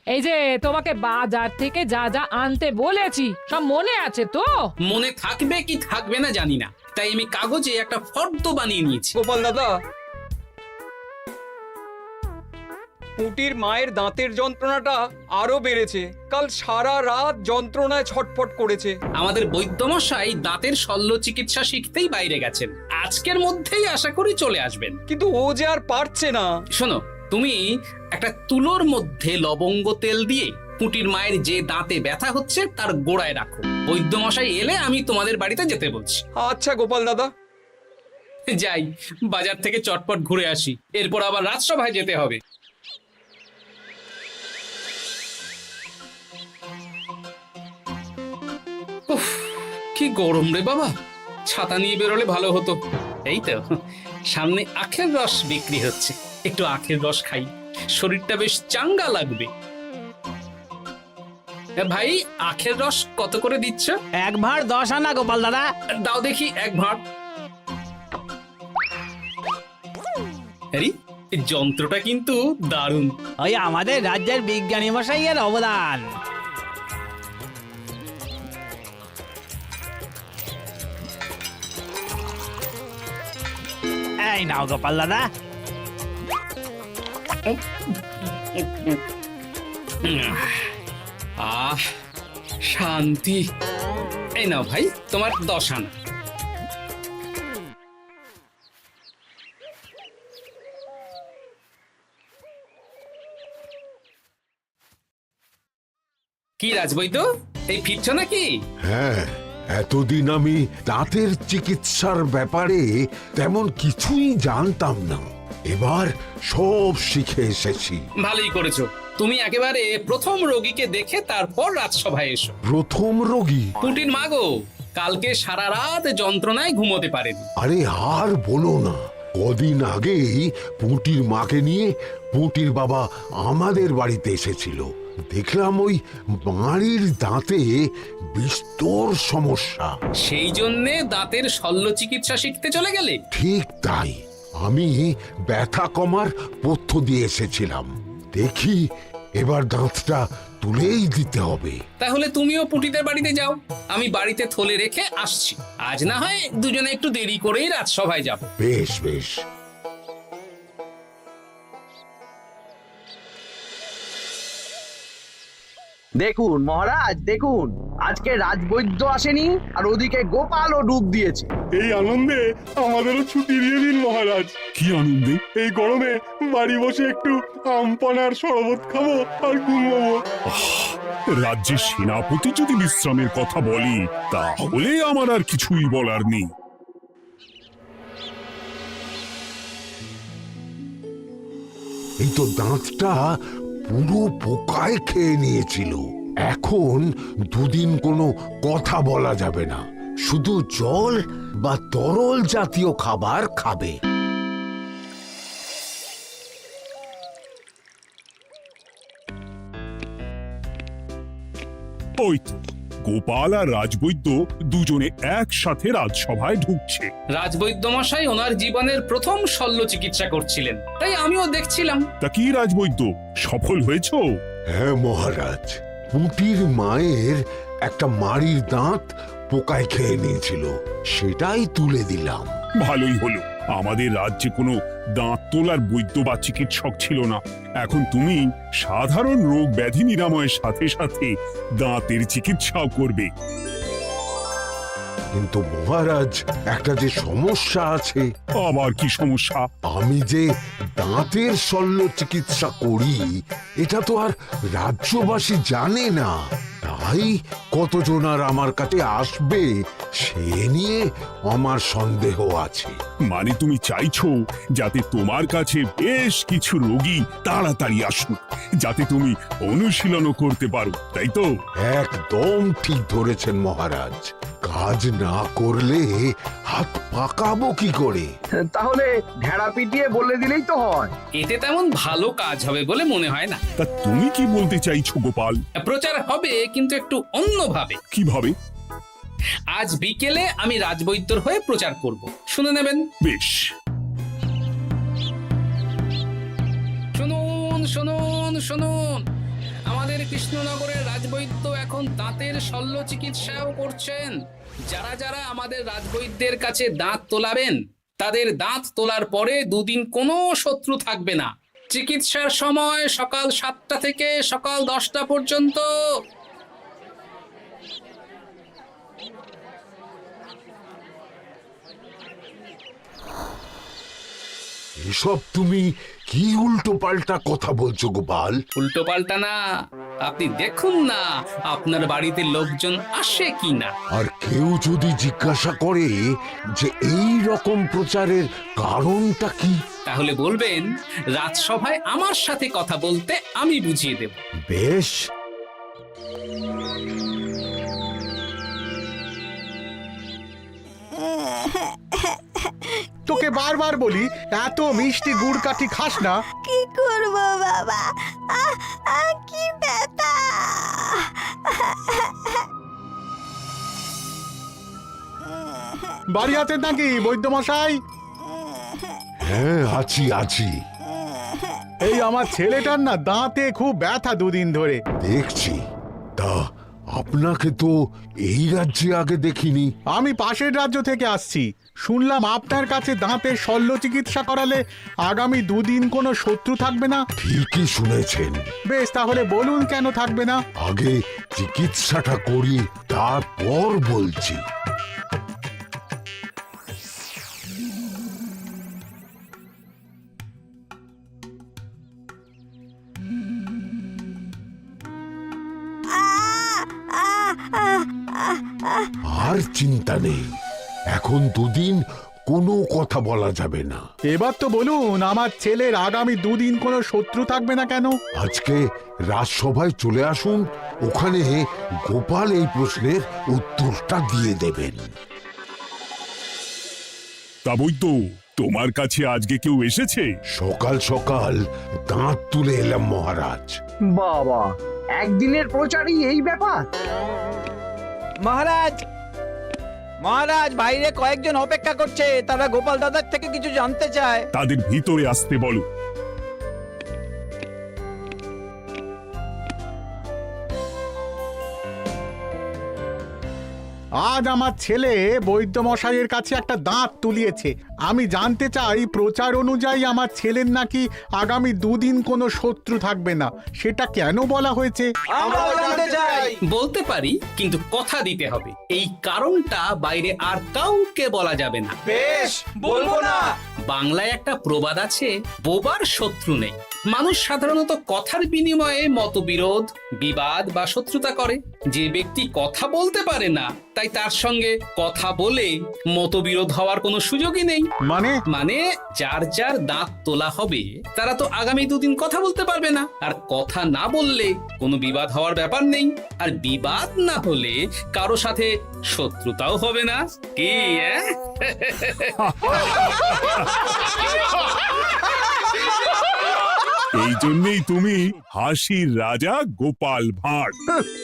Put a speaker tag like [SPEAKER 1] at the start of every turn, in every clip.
[SPEAKER 1] এই যে তোমাকে বাজার থেকে যা যা আনতে বলেছি সব মনে আছে তো?
[SPEAKER 2] মনে থাকবে কি থাকবে না জানি না, তাই আমি কাগজে একটা ফর্দ বানিয়ে নিয়েছি।
[SPEAKER 3] গোপাল দাদা, পুটির মায়ের দাঁতের যন্ত্রণাটা আরো বেড়েছে। কাল সারা রাত যন্ত্রণায় ছটফট করেছে।
[SPEAKER 2] আমাদের বৈদ্যমশাই দাঁতের শল্য চিকিৎসা শিখতেই বাইরে গেছেন, আজকের মধ্যেই আশা করি চলে আসবেন।
[SPEAKER 3] কিন্তু ও যে আর পারছে না।
[SPEAKER 2] শোনো, তুমি একটা তুলোর মধ্যে লবঙ্গ তেল দিয়ে পুটির মায়ের যে দাঁতে ব্যথা হচ্ছে তার গোড়ায় রাখো। বৈদ্যমশাই এলে আমি তোমাদের বাড়িতে যেতে বলছি।
[SPEAKER 3] আচ্ছা গোপাল দাদা।
[SPEAKER 2] যাই, বাজার থেকে চটপট ঘুরে আসি, এরপর আবার রাজসভায় যেতে হবে। উফ, কি গরম রে বাবা, ছাতা নিয়ে বেরোলে ভালো হতো। এই তো সামনে আখের রস বিক্রি হচ্ছে, একটু আখের রস খাই, শরীরটা বেশ চাঙ্গা লাগবে। ভাই, আখের রস কত করে দিচ্ছ?
[SPEAKER 4] 1 ভাঁড় 10 আনা গোপাল দাদা।
[SPEAKER 2] দাও দেখি 1 ভাঁড়। আরে, এই যন্ত্রটা কিন্তু দারুণ।
[SPEAKER 4] ওই আমাদের রাজ্যের বিজ্ঞানী মশাইয়ের অবদান। এই নাও গোপাল দাদা।
[SPEAKER 2] আহ, শান্তি। এই নাও ভাই, তোমার 10 আনা। কি রাজবৈদ্য, এই ফিরছ নাকি?
[SPEAKER 5] হ্যাঁ, এতদিন আমি দাঁতের চিকিৎসার ব্যাপারে তেমন কিছুই জানতাম না, এবার সব শিখে এসেছি।
[SPEAKER 2] ভালোই করেছো, তুমি একেবারে প্রথম রোগীকে দেখে তারপর রাজসভায় এসো।
[SPEAKER 5] প্রথম রোগী?
[SPEAKER 2] পুটির মা গো, কালকে সারা রাত যন্ত্রণায় ঘুমোতে পারেনি।
[SPEAKER 5] আরে আর বলো না, কদিন আগেই পুঁটির মাকে নিয়ে পুঁটির বাবা আমাদের বাড়িতে এসেছিল। দেখলাম ওই বাড়ির দাঁতে বিস্তর সমস্যা।
[SPEAKER 2] সেই জন্যে দাঁতের শল্য চিকিৎসা শিখতে চলে গেলে?
[SPEAKER 5] ঠিক তাই, আমি ব্যথা কমার পথ্য দিয়ে এসেছিলাম। দেখি এবার দাঁতটা তুলেই দিতে হবে।
[SPEAKER 2] তাহলে তুমিও পুটিদের বাড়িতে যাও, আমি বাড়িতে থলে রেখে আসছি। আজ না হয় দুজনে একটু দেরি করেই রাজসভায় যাব।
[SPEAKER 5] বেশ বেশ।
[SPEAKER 6] দেখুন মহারাজ, দেখুন আজকে রাজবৈদ্য আসেনি আর ওদিকে গোপালও ডুব দিয়েছে।
[SPEAKER 7] এই আনন্দে আমাদেরও ছুটি দিয়ে দিন মহারাজ।
[SPEAKER 8] কি আনন্দে?
[SPEAKER 7] এই গরমে বাড়ি বসে একটু আমপানার শরবত খাবো আর ঘুমবো।
[SPEAKER 8] রাজ্যের সেনাপতি যদি বিশ্রামের কথা বলি তাহলে আমার আর কিছুই বলার নেই।
[SPEAKER 5] এই তো দাঁতটা পুরো পোকায় খেয়ে নিয়েছিল। এখন দুদিন কোনো কথা বলা যাবে না, শুধু জল বা তরল জাতীয় খাবার খাবে।
[SPEAKER 8] ওই তো গোপাল আর রাজবৈদ্য দুজনে একসাথে রাজসভায় ঢুকছে।
[SPEAKER 2] রাজবৈদ্য মশাই ওনার জীবনের প্রথম শল্য চিকিৎসা করছিলেন, তাই আমিও দেখছিলাম।
[SPEAKER 8] তা কি রাজবৈদ্য, সফল হয়েছো?
[SPEAKER 5] হ্যাঁ মহারাজ, পুঁটির মায়ের একটা মাড়ির দাঁত পোকায় খেয়ে নিয়েছিল, সেটাই তুলে দিলাম।
[SPEAKER 8] ভালোই হলো, আমাদের রাজ্যে কোনো দাঁত তোলার বৈদ্য বা চিকিৎসক ছিল না। এখন তুমি সাধারণ রোগ ব্যাধি নিরাময়ের সাথে সাথে দাঁতের চিকিৎসাও করবে।
[SPEAKER 5] কিন্তু মহারাজ, একটা যে সমস্যা আছে।
[SPEAKER 8] আবার কি সমস্যা?
[SPEAKER 5] আমি যে দাঁতের শল্য চিকিৎসা করি এটা তো আর রাজ্যবাসী জানে না, তাই কতজন আর আমার কাছে আসবে সে নিয়ে আমার সন্দেহ আছে।
[SPEAKER 8] মানে তুমি চাইছো যাতে তোমার কাছে বেশ কিছু রোগী তাড়াতাড়ি আসুক, যাতে তুমি অনুশীলনও করতে পারো, তাই তো?
[SPEAKER 5] একদম ঠিক ধরেছেন মহারাজ, কাজ না করলে হাত পাকাবো কি করে?
[SPEAKER 6] তাহলে ঢেড়া পিটিয়ে বলে দিলেই তো হয়।
[SPEAKER 2] এতে তেমন ভালো কাজ হবে বলে মনে হয় না।
[SPEAKER 8] তা তুমি কি বলতে চাইছো গোপাল?
[SPEAKER 2] প্রচার হবে, কিন্তু একটু অন্যভাবে।
[SPEAKER 8] কিভাবে?
[SPEAKER 2] আজ বিকেলে আমি রাজবৈদ্যর হয়ে প্রচার করব, শুনে নেবেন।
[SPEAKER 8] বেশ।
[SPEAKER 2] শুনুন শুনুন শুনুন, আমার আমাদের কৃষ্ণনগরের রাজবৈদ্য এখন দাঁতের শল্য চিকিৎসাও করছেন। যারা যারা আমাদের রাজবৈদ্যের কাছে দাঁত তোলাবেন তাদের দাঁত তোলার পরে দুদিন কোনো শত্রু থাকবে না। চিকিৎসার সময় সকাল 7টা থেকে সকাল 10টা পর্যন্ত।
[SPEAKER 5] এসব তুমি কি উল্টো পাল্টা কথা বলছো গোপাল?
[SPEAKER 2] উল্টো পাল্টা না, আপনি দেখুন না আপনার বাড়িতে লোকজন আসে কি না।
[SPEAKER 5] আর কেউ যদি জিজ্ঞাসা করে যে এই রকম প্রচারের কারণটা কি,
[SPEAKER 2] তাহলে বলবেন রাজসভায় আমার সাথে কথা বলতে আমি বুঝিয়ে দেব।
[SPEAKER 5] বেশ।
[SPEAKER 9] তোকে বারবার বলি এত মিষ্টি গুড় কাঠি খাস না।
[SPEAKER 10] কি করব বাবা, কি ব্যথা।
[SPEAKER 9] বাড়ি আছেন নাকি বৈদ্যমশাই?
[SPEAKER 5] হ্যাঁ, আছি আছি।
[SPEAKER 9] এই আমার ছেলেটার না দাঁতে খুব ব্যথা দুদিন ধরে।
[SPEAKER 5] দেখছি। তা আপনাকে তো এই রাজ্যে আগে দেখিনি।
[SPEAKER 9] আমি পাশের রাজ্য থেকে আসছি। শুনলাম আপনার কাছে দাঁতের শল্য চিকিৎসা করালে আগামী দুদিন কোনো শত্রু থাকবে না।
[SPEAKER 5] ঠিকই শুনেছেন।
[SPEAKER 9] বেশ, তাহলে বলুন কেন থাকবে না?
[SPEAKER 5] আগে চিকিৎসাটা করি, তারপর বলছি। আর চিন্তা নেই, এখন দুদিন কোনো কথা বলা যাবে না।
[SPEAKER 9] এবার তো বলুন আমার ছেলের আগামী দুদিন কোনো শত্রু থাকবে না কেন?
[SPEAKER 5] আজকে রাজসভায় চলে আসুন, ওখানে গোপাল এই প্রশ্নের উত্তরটা দিয়ে দেবেন।
[SPEAKER 8] তা বৈদ্য, তোমার কাছে আজকে কেউ এসেছে?
[SPEAKER 5] সকাল সকাল দাঁত তুলে এলাম মহারাজ।
[SPEAKER 6] বাবা, একদিনের প্রচারই এই ব্যাপার?
[SPEAKER 4] মহারাজ, মহারাজ, বাইরে কয়েকজন অপেক্ষা করছে, তারা গোপাল দাদার থেকে কিছু জানতে চায়।
[SPEAKER 8] তাদের ভিতরে আসতে বলো।
[SPEAKER 9] আজ আমার ছেলে বৈদ্যমশাইয়ের কাছে একটা দাঁত তুলিয়েছে। আমি জানতে চাই প্রচার অনুযায়ী আমার ছেলের নাকি আগামী দুদিন কোনো শত্রু থাকবে না, সেটা কেন বলা হয়েছে?
[SPEAKER 2] বলতে পারি, কিন্তু কথা দিতে হবে। এই কারণটা বাইরে আর কাউকে বলা যাবে না।
[SPEAKER 4] বেশ, বলবো না।
[SPEAKER 2] বাংলায় একটা প্রবাদ আছে, বোবার শত্রু নেই। মানুষ সাধারণত কথার বিনিময়ে মতবিরোধ, বিবাদ বা শত্রুতা করে। যে ব্যক্তি কথা বলতে পারে না, তাই তার সঙ্গে কথা বলে মতবিরোধ হওয়ার কোনো সুযোগই নেই।
[SPEAKER 9] মানে
[SPEAKER 2] যার যার দাঁত তোলা হবে তারা তো আগামী দুদিন কথা বলতে পারবে না। আর কথা না বললে কোনো বিবাদ হওয়ার ব্যাপার নেই। আর বিবাদ না হলে কারো সাথে শত্রুতাও হবে না। কি
[SPEAKER 8] এই জন্যই তুমি হাসির রাজা গোপাল ভাঁড়।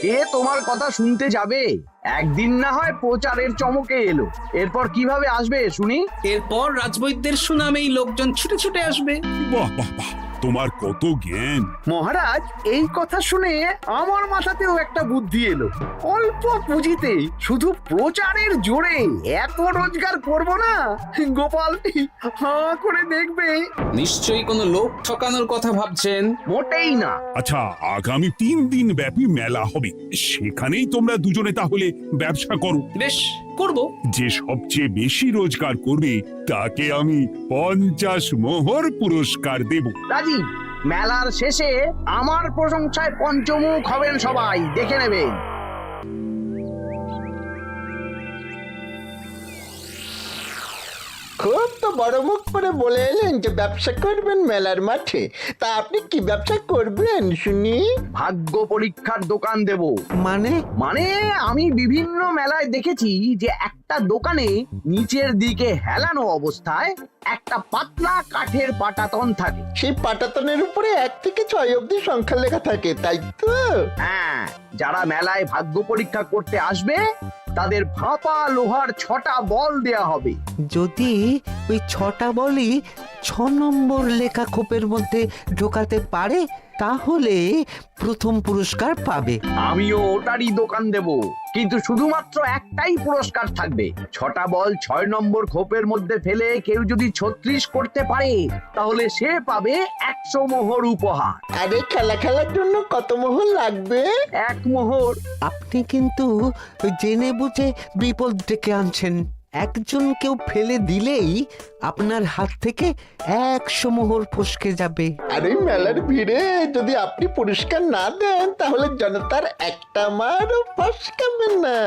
[SPEAKER 6] কে তোমার কথা শুনতে যাবে? একদিন না হয় প্রচারের চমকে এলো, এরপর কিভাবে আসবে শুনি?
[SPEAKER 2] এরপর রাজবৈদ্যের সুনামেই লোকজন ছুটে ছুটে আসবে।
[SPEAKER 8] বাহ বাহ বাহ, তোমার কত জ্ঞান!
[SPEAKER 6] মহারাজ, এই কথা শুনে আমার মাথাতেও একটা বুদ্ধি এলো। অল্প পুঁজিতে শুধু প্রচারের জোরে এত রোজগার করব না, গোপাল হাঁ করে দেখবে।
[SPEAKER 2] নিশ্চয়ই কোনো লোক ঠকানোর কথা ভাবছেন।
[SPEAKER 6] মোটেই না।
[SPEAKER 8] আচ্ছা, আগামী 3 দিন ব্যাপী মেলা হবে, সেখানেই তোমরা দুজনে তাহলে ব্যবসা করো।
[SPEAKER 2] বেশ, করব।
[SPEAKER 8] যে সবচেয়ে বেশি রোজগার করবে তাকে আমি 50 মোহর পুরস্কার দেব।
[SPEAKER 6] রাজি। মেলার শেষে আমার প্রশংসায় পঞ্চমুখ হবেন সবাই, দেখে নেবেন।
[SPEAKER 11] খুব তো বড় মুখ করে বলে এলেন যে ব্যবসা করবেন মেলার মাঠে। তা আপনি কি ব্যবসা করবেন শুনি?
[SPEAKER 6] ভাগ্য পরীক্ষার দোকান দেব।
[SPEAKER 11] মানে
[SPEAKER 6] আমি বিভিন্ন মেলায় দেখেছি যে একটা দোকানে নিচের দিকে হেলানো অবস্থায় একটা পাতলা কাঠের পাটাতন থাকে।
[SPEAKER 11] সেই পাটাতনের উপরে 1 থেকে 6 অবধি সংখ্যা লেখা থাকে, তাই তো?
[SPEAKER 6] হ্যাঁ, যারা মেলায় ভাগ্য পরীক্ষা করতে আসবে তাদের ফাঁপা লোহার 6টা বল দেয়া হবে।
[SPEAKER 11] যদি ওই 6টা বলই
[SPEAKER 12] নম্বর লেখা খোপের মধ্যে ঢোকাতে পারে তাহলে প্রথম পুরস্কার পাবে।
[SPEAKER 6] আমিও ওটারই দোকান দেব, কিন্তু শুধুমাত্র একটাই পুরস্কার থাকবে। 6টা বল 6 নম্বর খোপের মধ্যে ফেলে কেউ যদি 36 করতে পারে তাহলে সে পাবে 100 মোহর উপহার।
[SPEAKER 11] আরে খেলার জন্য কত মোহর লাগবে?
[SPEAKER 6] 1 মোহর।
[SPEAKER 12] আপনি কিন্তু জেনে বুঝে বিপদ ডেকে আনছেন। একজন কেউ ফেলে দিলেই আপনার হাত থেকে 100 মোহর ফসকে যাবে।
[SPEAKER 11] আরে মেলার ভিড়ে যদি আপনি পুরস্কার না দেন তাহলে জনতার একটা মারও ফসকাবে না।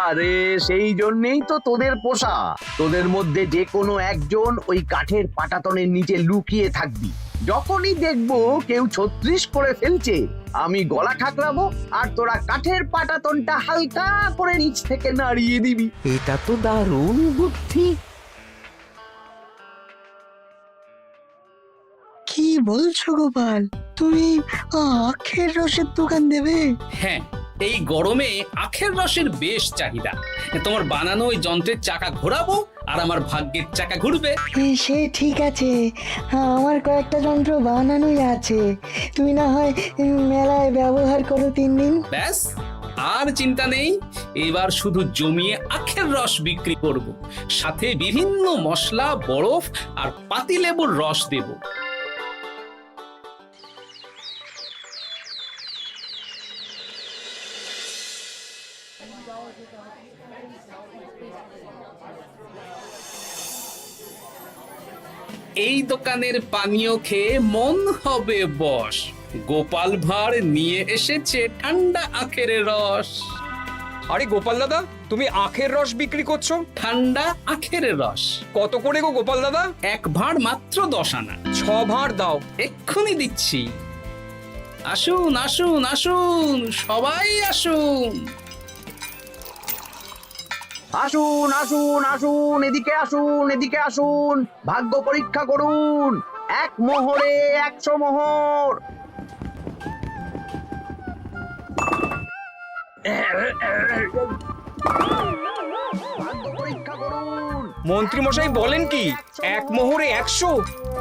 [SPEAKER 6] আরে সেই জন্যই তো তোদের পোষা। তোদের মধ্যে যে কোনো একজন ওই কাঠের পাটাতনের নিচে লুকিয়ে থাকবি। যখনই দেখবো কেউ 36 করে ফেলছে আমি গলা খাকলাবো আর তোরা কাঠের পাটাতনটা হালকা করে নিচ থেকে নাড়িয়ে দিবি।
[SPEAKER 12] এটা তো দারুণ বুদ্ধি।
[SPEAKER 10] কি বলছো গোপাল, তুমি আখের রসের দোকান দেবে?
[SPEAKER 2] হ্যাঁ, এই গরমে আখের রসের বেশ চাহিদা। তোমার বানানো ওই যন্ত্রের চাকা ঘোরাবো আর আমার ভাগ্যের চাকা ঘুরবে।
[SPEAKER 10] সে ঠিক আছে, আমার কয়েকটা যন্ত্র বানানোই আছে। তুমি না হয় মেলায় ব্যবহার করো 3 দিন।
[SPEAKER 2] ব্যাস, আর চিন্তা নেই। এবার শুধু জমিয়ে আখের রস বিক্রি করব, সাথে বিভিন্ন মশলা, বরফ আর পাতিলেবুর রস দেব। এই দোকানের পানীয় খেয়ে মন হবে বশ। গোপাল ভাঁড় নিয়ে এসেছে ঠান্ডা আখের রস।
[SPEAKER 3] আরে গোপাল দাদা, তুমি আখের রস বিক্রি করছো?
[SPEAKER 2] ঠান্ডা আখের রস
[SPEAKER 3] কত করে গো গোপাল দাদা?
[SPEAKER 2] 1 ভাঁড় মাত্র 10 আনা।
[SPEAKER 3] 6 ভাঁড় দাও।
[SPEAKER 2] এক্ষুনি দিচ্ছি। আসুন আসুন আসুন, সবাই আসুন।
[SPEAKER 6] আসুন আসুন আসুন, এদিকে আসুন, এদিকে আসুন, ভাগ্য পরীক্ষা করুন। 1 মোহরে 100 মোহর। ভাগ্য পরীক্ষা করুন।
[SPEAKER 3] মন্ত্রী মশাই বলেন কি 1 মোহরে 100?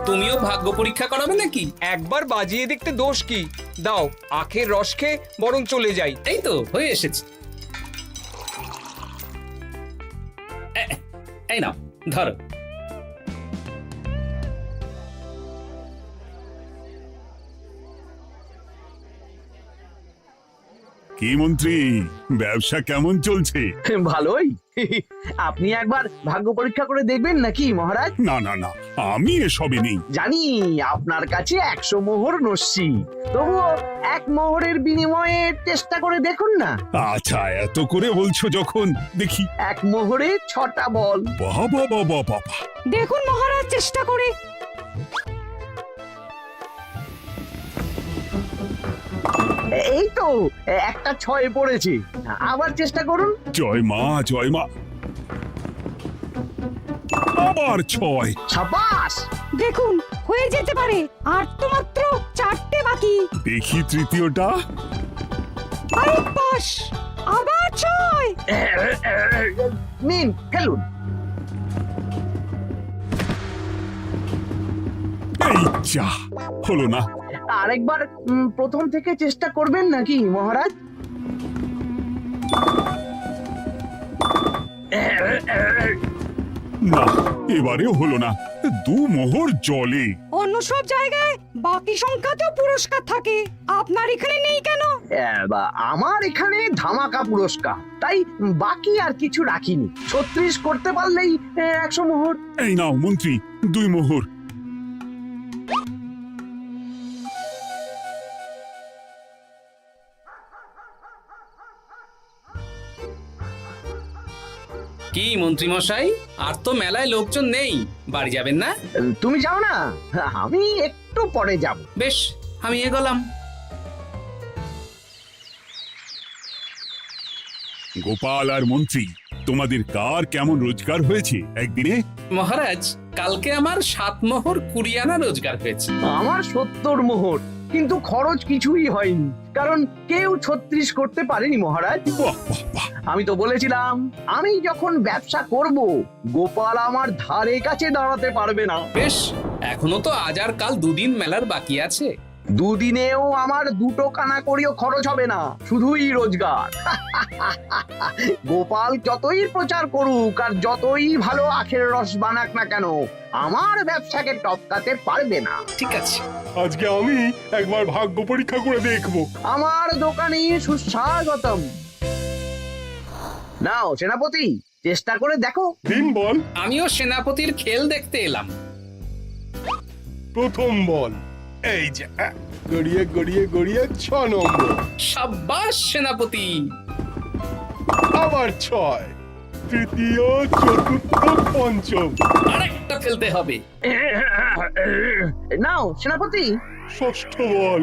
[SPEAKER 2] তুমিও ভাগ্য পরীক্ষা করাবে নাকি?
[SPEAKER 3] একবার বাজিয়ে দেখতে দোষ কি? দাও, আখের রস খেয়ে বরং চলে যাই।
[SPEAKER 2] এই তো হয়ে এসেছে। এই নাও, ধরো।
[SPEAKER 8] কি মন্ত্রী, ব্যবসা কেমন চলছে?
[SPEAKER 6] ভালোই। আপনি একবার ভাগ্য পরীক্ষা করে দেখবেন নাকি মহারাজ?
[SPEAKER 8] না না না, আমি এসবে নেই।
[SPEAKER 6] জানি আপনার কাছে 100 মোহর নস্যি, তবুও 1 মোহরের বিনিময়ে চেষ্টা করে দেখুন না।
[SPEAKER 8] আচ্ছা, এত করে বলছো যখন, দেখি।
[SPEAKER 6] 1 মোহরে 6টা বল।
[SPEAKER 8] বাবা বাবা বাবা,
[SPEAKER 1] দেখুন মহারাজ চেষ্টা করে।
[SPEAKER 6] এই তো একটা 6 পড়েছে, আবার চেষ্টা করুন।
[SPEAKER 8] জয় মা জয় মা। আবার 6।
[SPEAKER 6] সাবাস।
[SPEAKER 1] দেখুন হয়ে যেতে পারে, আর তো মাত্র 4টে বাকি।
[SPEAKER 8] দেখি তৃতীয়টা।
[SPEAKER 1] আরে পাস, আবার 6।
[SPEAKER 6] নিন খেলুন।
[SPEAKER 8] এই যা, হলো না।
[SPEAKER 6] আরেকবার প্রথম থেকে চেষ্টা করবেন নাকি মহারাজ?
[SPEAKER 8] না, এবারেও হলো না। 2 মোহর জলে।
[SPEAKER 1] অন্য সব জায়গায় বাকি সংখ্যাতেও পুরস্কার থাকে, আপনার এখানে নেই কেন?
[SPEAKER 6] আমার এখানে ধামাকা পুরস্কার, তাই বাকি আর কিছু রাখিনি। 36 করতে পারলেই 100 মোহর।
[SPEAKER 8] এই নাও মন্ত্রী, 2 মোহর।
[SPEAKER 2] কি মন্ত্রী মশাই, আর তো মেলায় লোকজন নেই, বাড়ি যাবেন না?
[SPEAKER 6] তুমি যাও না, আমি একটু পরে যাব।
[SPEAKER 2] বেশ, আমি এগোলাম।
[SPEAKER 8] গোপাল আর মন্ত্রী, তোমাদের কার কেমন রোজগার হয়েছে একদিনে?
[SPEAKER 2] মহারাজ, কালকে আমার 7 মোহর 20 আনা রোজগার হয়েছে।
[SPEAKER 6] আমার 70 মোহর, কিন্তু খরচ কিছুই হয়নি, কারণ কেউ 36 করতে পারেনি মহারাজ।
[SPEAKER 8] বাহ বাহ বাহ,
[SPEAKER 6] আমি তো বলেছিলাম আমি যখন ব্যবসা করব গোপাল আমার ধারে কাছে দাঁড়াতে পারবে না।
[SPEAKER 2] বেশ, এখনো তো আজ আর কাল দুদিন মেলার বাকি আছে।
[SPEAKER 6] দুদিনেও আমার দুটো কানাকড়িও খরচ হবে না, শুধুই রোজগার। গোপাল যতই প্রচার করুক আর যতই ভালো আখের রস বানাক না কেন, আমার ব্যবসাকে টপকাতে পারবে না।
[SPEAKER 2] ঠিক আছে,
[SPEAKER 7] আজকে আমি একবার ভাগ্য পরীক্ষা করে দেখবো।
[SPEAKER 6] আমার দোকানে সুস্বাগতম। নাও সেনাপতি, চেষ্টা করে দেখো।
[SPEAKER 7] দিন বল।
[SPEAKER 2] আমিও সেনাপতির খেল দেখতে এলাম।
[SPEAKER 7] প্রথম বল, এই যে গড়িয়ে গড়িয়ে গড়িয়ে 6 নম্বর।
[SPEAKER 2] সাব্বাস সেনাপতি।
[SPEAKER 7] আবার 6, তৃতীয়, চতুর্থ, পঞ্চম।
[SPEAKER 2] আরেকটা ফেলতে হবে।
[SPEAKER 6] নাও সেনাপতি।
[SPEAKER 7] ষষ্ঠ বল,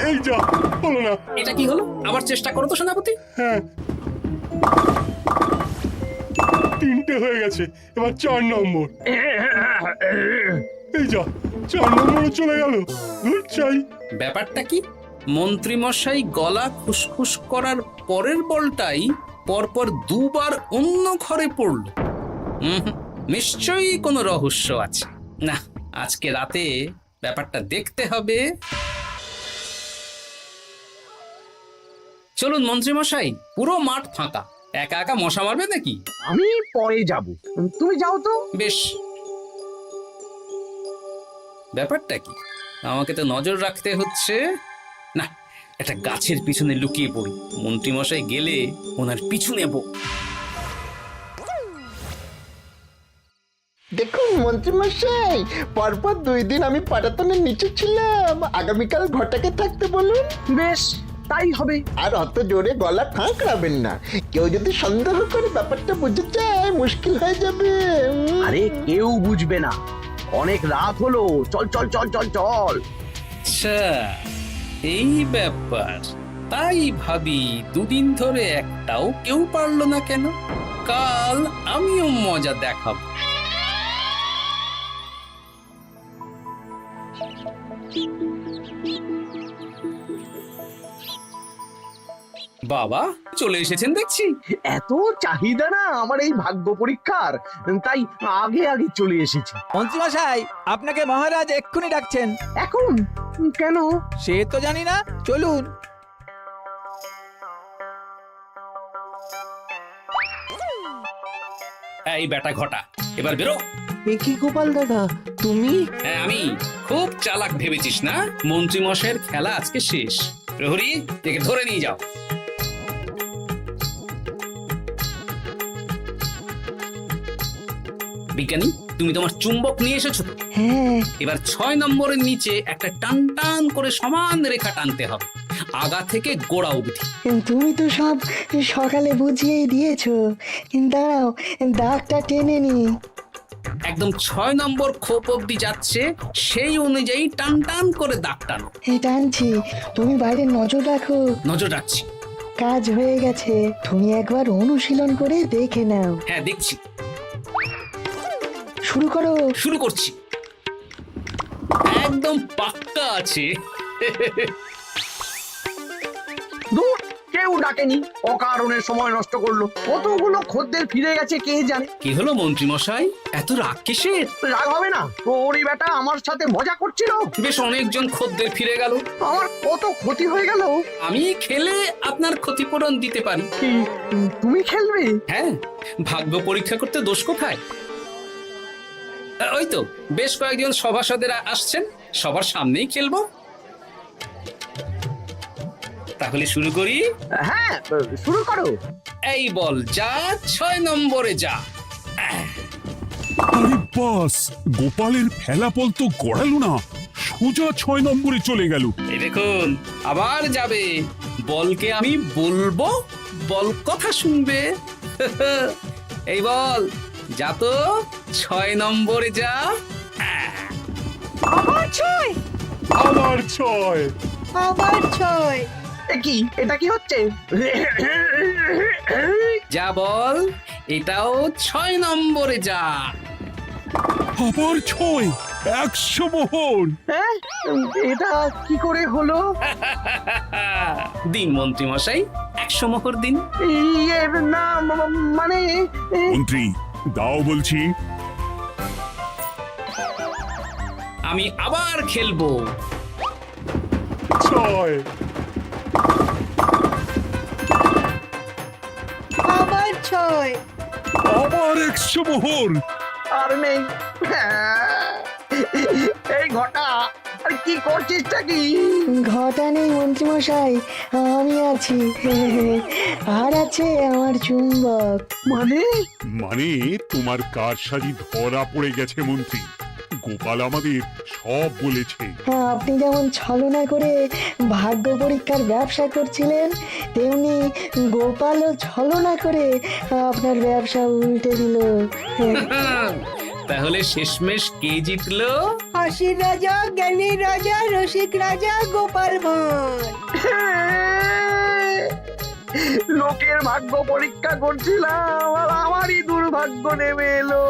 [SPEAKER 7] এই যা, হলো না।
[SPEAKER 2] এটা কি হলো? আবার চেষ্টা করো তো সেনাপতি।
[SPEAKER 7] হ্যাঁ, 3টে হয়ে গেছে, এবার 4 নম্বর। এই যা, 4 নম্বরে চলে গেল। চাই
[SPEAKER 2] ব্যাপারটা কি? মন্ত্রী মশাই গলা খুসখুস করার পরের বলটাই পরপর দুবার অন্য ঘরে পড়ল। নিশ্চয়ই কোনো রহস্য আছে। না, আজকে রাতে ব্যাপারটা দেখতে হবে। চলুন মন্ত্রী মশাই, পুরো মাঠ ফাঁকা, একা একা মশা মারবে নাকি?
[SPEAKER 6] আমি পরে যাব, তুমি যাও তো।
[SPEAKER 2] বেশ। ব্যাপারটা কি? আমাকে তো নজর রাখতে হচ্ছে। না, একটা গাছের পিছনে লুকিয়ে পড়ি, মন্ত্রী মশাই গেলে ওনার পিছু নেব।
[SPEAKER 11] দেখুন মন্ত্রীমশাই, পরপর 2 দিন আমি পাটাতনের নিচে ছিলাম। আগামীকাল ঘটাকে থাকতে বলুন।
[SPEAKER 6] বেশ, তাই হবে।
[SPEAKER 11] আর অত জোরে গলা ঠাঁকড়াবেন না, কেউ যদি সন্দেহ করে ব্যাপারটা বুঝে যায় মুশকিল হয়ে যাবে।
[SPEAKER 6] আরে কেউ বুঝবে না, অনেক রাত হলো, চল চল চল চল চল।
[SPEAKER 2] আচ্ছা, এই ব্যাপার। তাই ভাবি 2 দিন ধরে একটাও কেউ পারলো না কেন? কাল আমিও মজা দেখাবো। বাবা চলে এসেছেন দেখছি।
[SPEAKER 6] এত চাহিদা না আমার এই ভাগ্য পরীক্ষার, তাই আগে আগে চলে এসেছি।
[SPEAKER 4] মন্ত্রীমশাই, আপনাকে মহারাজ এক্ষুনি ডাকছেন।
[SPEAKER 6] এখন কেন?
[SPEAKER 4] সে তো জানি না, চলুন।
[SPEAKER 2] এই বেটা ঘটা, এবার বেরো।
[SPEAKER 12] এ কি গোপাল দাদা, তুমি?
[SPEAKER 2] হ্যাঁ আমি। খুব চালাক ভেবেছিস না? মন্ত্রী মশাইয়ের খেলা আজকে শেষ। প্রহরী, একে ধরে নিয়ে যাও। বিজ্ঞানী, তুমি তোমার চুম্বক নিয়ে এসেছো তো?
[SPEAKER 10] হ্যাঁ,
[SPEAKER 2] এবার 6 নম্বরের নিচে একটা টান টান করে সমান রেখা টানতে হবে, আগা থেকে গোড়া অবধি।
[SPEAKER 10] তুমি তো সব সকালে বুঝিয়েই দিয়েছো। দাঁড়াও, দাগটা টেনে নি।
[SPEAKER 2] একদম 6 নম্বর খোপ অবধি যাচ্ছে, সেই অনুযায়ী টান টান করে দাগ টানো।
[SPEAKER 10] টানছি, তুমি বাইরে নজর রাখো।
[SPEAKER 2] নজর রাখছি।
[SPEAKER 10] কাজ হয়ে গেছে, তুমি একবার অনুশীলন করে দেখে নাও।
[SPEAKER 2] হ্যাঁ দেখছি।
[SPEAKER 10] শুরু করো।
[SPEAKER 2] শুরু করছি। একদম পাক্কা আছে।
[SPEAKER 6] দূর, কেউ ডাকেনি, অকারণে সময় নষ্ট করলো। কতগুলো খদ্দের ফিরে গেছে কে জানে।
[SPEAKER 2] কি হলো মন্ত্রী মশাই, এত রাগ কিসের?
[SPEAKER 6] রাগ হবে না, ওরই বেটা আমার সাথে মজা করছিল।
[SPEAKER 2] বেশ অনেকজন খদ্দের ফিরে গেল,
[SPEAKER 6] আমার কত ক্ষতি হয়ে গেল।
[SPEAKER 2] আমি খেলে আপনার ক্ষতিপূরণ দিতে পারি।
[SPEAKER 6] কি, তুমি খেলবে?
[SPEAKER 2] হ্যাঁ, ভাগ্য পরীক্ষা করতে দোষ কোথায়? ওই তো বেশ কয়েকজন সভাসদেরা আসছেন, সবার সামনেই খেলবো। তাহলে শুরু করি।
[SPEAKER 6] হ্যাঁ, শুরু করো।
[SPEAKER 2] এই বল যা, 6 নম্বরে যা।
[SPEAKER 8] আরে বাস, গোপালের ফেলাপল তো গড়ালো না, সোজা 6 নম্বরে চলে গেল।
[SPEAKER 2] এই দেখুন, আবার যাবে। বলকে আমি বলবো, বল কথা শুনবে। এই বল যা তো, 6 নম্বরে যা।
[SPEAKER 10] আবার 6,
[SPEAKER 7] আবার 6।
[SPEAKER 10] আবার 6।
[SPEAKER 6] কি, এটা কি হচ্ছে?
[SPEAKER 2] যা বল, এটাও 6 নম্বরে যা।
[SPEAKER 8] আবার 6। 100 মোহর।
[SPEAKER 6] হ্যাঁ এটা কি করে হলো?
[SPEAKER 2] দিন মন্ত্রী মশাই 100 মোহর দিন।
[SPEAKER 6] ইয়ে না মানে
[SPEAKER 8] মন্ত্রী দাও বলছি।
[SPEAKER 2] আমি আবার খেলবো।
[SPEAKER 7] 6
[SPEAKER 10] আবার 6।
[SPEAKER 8] আবার 100 মোহর।
[SPEAKER 6] আর নেই। এই ঘটা আর কি করছিসটা কি?
[SPEAKER 10] ঘটা নেই মন্ত্রীমশাই, আমি আছি। আর আছে আমার চুম্বক।
[SPEAKER 6] মানে
[SPEAKER 8] মানে তোমার কারসাজি ধরা পড়ে গেছে মন্ত্রী। গোপাল আমাদের সব বলেছে।
[SPEAKER 10] হ্যাঁ, আপনি যেমন ছলনা করে ভাগ্য পরীক্ষার ব্যবসা করছিলেন, তেমনি গোপালও ছলনা করে আপনার ব্যবসা উল্টে দিল।
[SPEAKER 2] তাহলে শেষমেশ কে জিতলো?
[SPEAKER 10] হাসির রাজা, জ্ঞানীর রাজা, রসিক রাজা গোপাল ভাঁড়।
[SPEAKER 6] লোকের ভাগ্য পরীক্ষা করছিলাম আর আমারই দুর্ভাগ্য নেমে এলো।